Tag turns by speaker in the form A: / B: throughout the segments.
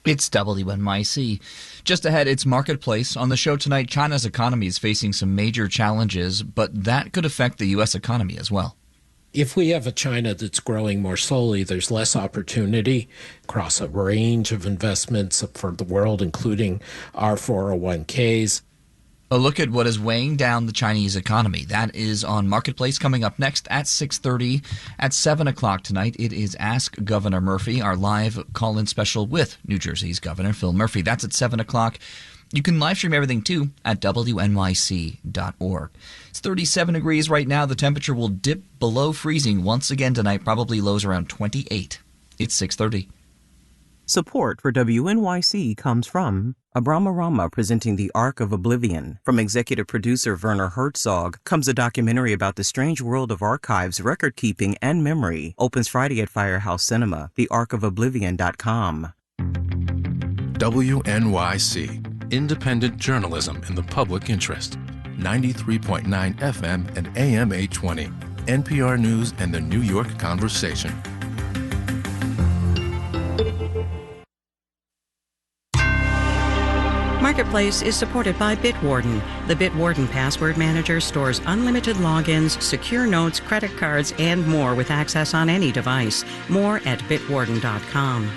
A: It's WNYC. Just ahead, it's Marketplace. On the show tonight, China's economy is facing some major challenges, but that could affect the U.S. economy as well.
B: If we have a China that's growing more slowly, there's less opportunity across a range of investments for the world, including our 401ks.
A: A look at what is weighing down the Chinese economy. That is on Marketplace coming up next at 6:30. At 7 o'clock tonight, it is Ask Governor Murphy, our live call-in special with New Jersey's Governor Phil Murphy. That's at 7 o'clock. You can live stream everything, too, at WNYC.org. It's 37 degrees right now. The temperature will dip below freezing once again tonight, probably lows around 28. It's 6:30.
C: Support for WNYC comes from Abramarama, presenting The Ark of Oblivion. From executive producer Werner Herzog comes a documentary about the strange world of archives, record-keeping, and memory. Opens Friday at Firehouse Cinema. TheArkOfOblivion.com.
D: WNYC. Independent journalism in the public interest. 93.9 FM and AM 820. NPR News and the New York Conversation.
E: Marketplace is supported by Bitwarden. The Bitwarden Password Manager stores unlimited logins, secure notes, credit cards, and more with access on any device. More at bitwarden.com.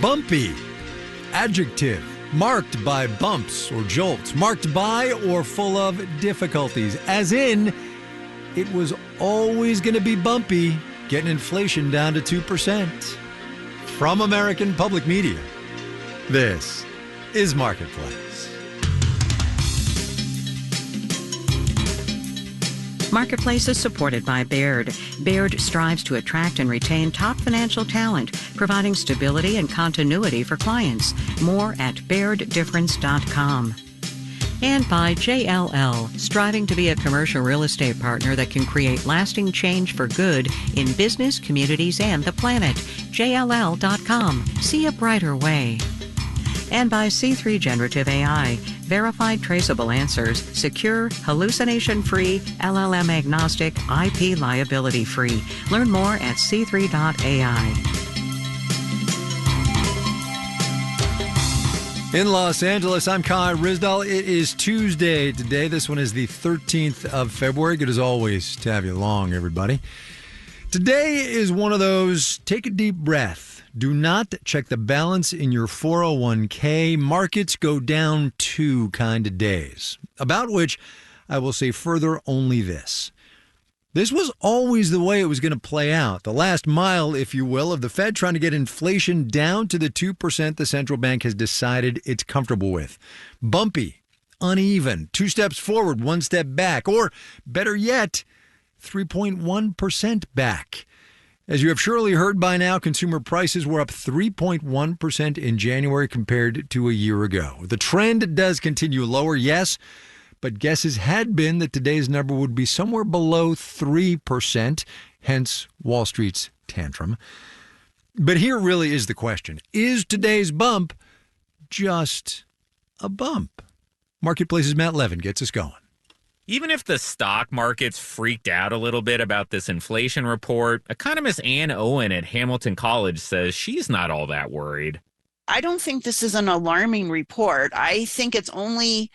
F: Bumpy. Adjective. Marked by bumps or jolts. Marked by or full of difficulties. As in, it was always going to be bumpy, getting inflation down to 2%. From American Public Media, this is Marketplace.
E: Marketplace is supported by Baird. Baird strives to attract and retain top financial talent, providing stability and continuity for clients. More at BairdDifference.com. And by JLL, striving to be a commercial real estate partner that can create lasting change for good in business, communities, and the planet. JLL.com. See a brighter way. And by C3 Generative AI, verified traceable answers, secure, hallucination-free, LLM-agnostic, IP liability-free. Learn more at c3.ai.
F: In Los Angeles, I'm Kai Ryssdal. It is Tuesday today. This one is the 13th of February. Good as always to have you along, everybody. Today is one of those take a deep breath. Do not check the balance in your 401k. Markets go down too kind of days. About which I will say further only this. This was always the way it was going to play out. The last mile, if you will, of the Fed trying to get inflation down to the 2% the central bank has decided it's comfortable with. Bumpy, uneven, 2 steps forward, 1 step back, or better yet, 3.1% back. As you have surely heard by now, consumer prices were up 3.1% in January compared to a year ago. The trend does continue lower, yes, but guesses had been that today's number would be somewhere below 3%, hence Wall Street's tantrum. But here really is the question. Is today's bump just a bump? Marketplace's Matt Levin gets us going.
G: Even if the stock market's freaked out a little bit about this inflation report, economist Ann Owen at Hamilton College says she's not all that worried.
H: I don't think this is an alarming report. I think it's only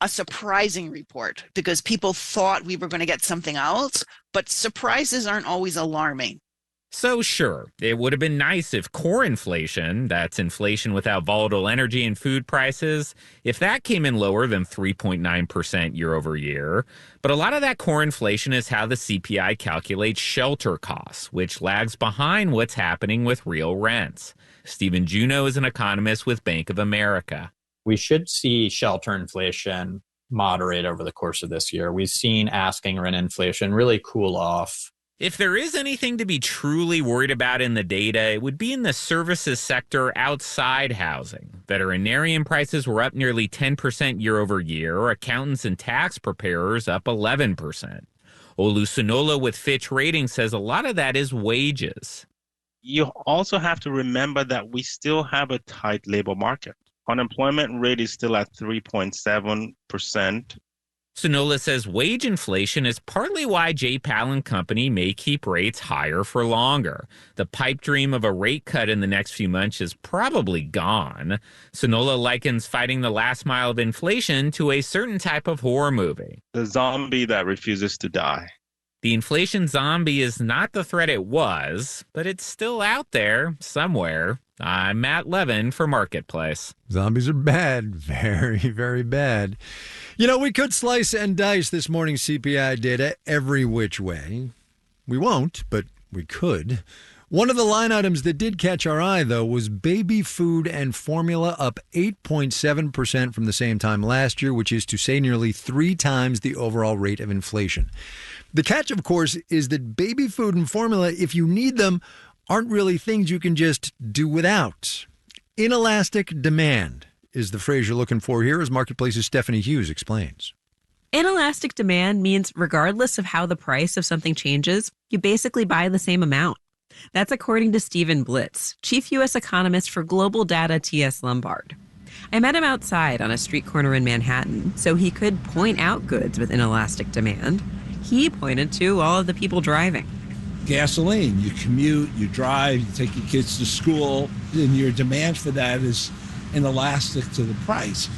H: a surprising report because people thought we were going to get something else, but surprises aren't always alarming.
G: So sure, it would have been nice if core inflation, that's inflation without volatile energy and food prices, if that came in lower than 3.9% year over year. But a lot of that core inflation is how the CPI calculates shelter costs, which lags behind what's happening with real rents. Stephen Juneau is an economist with Bank of America.
I: We should see shelter inflation moderate over the course of this year. We've seen asking rent inflation really cool off.
G: If there is anything to be truly worried about in the data, it would be in the services sector outside housing. Veterinarian prices were up nearly 10% year over year. Accountants and tax preparers up 11%. Olusunolo with Fitch Ratings says a lot of that is wages.
J: You also have to remember that we still have a tight labor market. Unemployment rate is still at 3.7%.
G: Sonola says wage inflation is partly why J. Powell and Company may keep rates higher for longer. The pipe dream of a rate cut in the next few months is probably gone. Sonola likens fighting the last mile of inflation to a certain type of horror movie.
J: The zombie that refuses to die.
G: The inflation zombie is not the threat it was, but it's still out there somewhere. I'm Matt Levin for Marketplace.
F: Zombies are bad. Very, very bad. You know, we could slice and dice this morning's CPI data every which way. We won't, but we could. One of the line items that did catch our eye, though, was baby food and formula, up 8.7% from the same time last year, which is to say nearly 3 times the overall rate of inflation. The catch, of course, is that baby food and formula, if you need them, aren't really things you can just do without. Inelastic demand is the phrase you're looking for here, as Marketplace's Stephanie Hughes explains.
K: Inelastic demand means regardless of how the price of something changes, you basically buy the same amount. That's according to Stephen Blitz, chief U.S. economist for Global Data TS Lombard. I met him outside on a street corner in Manhattan so he could point out goods with inelastic demand. He pointed to all of the people driving.
L: Gasoline, you commute, you drive, you take your kids to school, and your demand for that is inelastic to the price.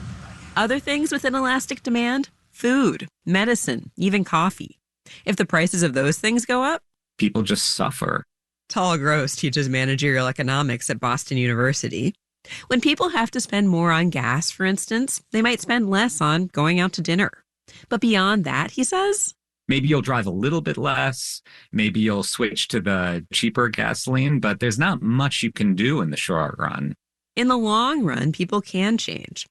K: Other things with inelastic demand? Food, medicine, even coffee. If the prices of those things go up,
M: people just suffer.
K: Tal Gross teaches managerial economics at Boston University. When people have to spend more on gas, for instance, they might spend less on going out to dinner. But beyond that, he says,
M: maybe you'll drive a little bit less. Maybe you'll switch to the cheaper gasoline, but there's not much you can do in the short run.
K: In the long run, people can change.